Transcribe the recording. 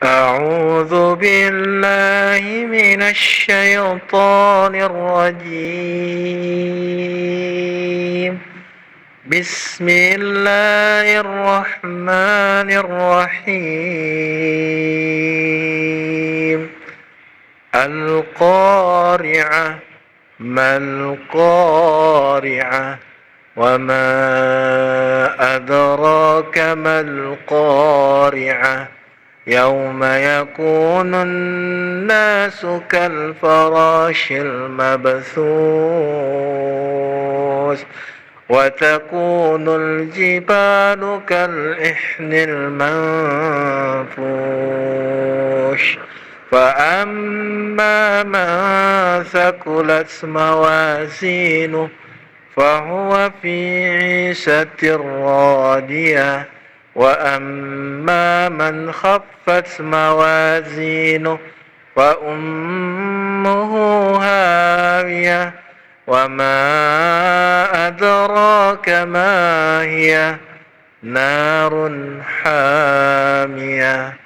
أعوذ بالله من الشيطان الرجيم. بسم الله الرحمن الرحيم. القارعة، ما القارعة، وما أدراك ما القارعة. يوم يكون الناس كالفراش المبثوث، وتكون الجبال كالإحن المنفوش. فأما من ثقلت موازينه فهو في عيشة راضية. وأما من خفت موازينه فأمه هاوية. وما أدراك ما هي، نار حامية.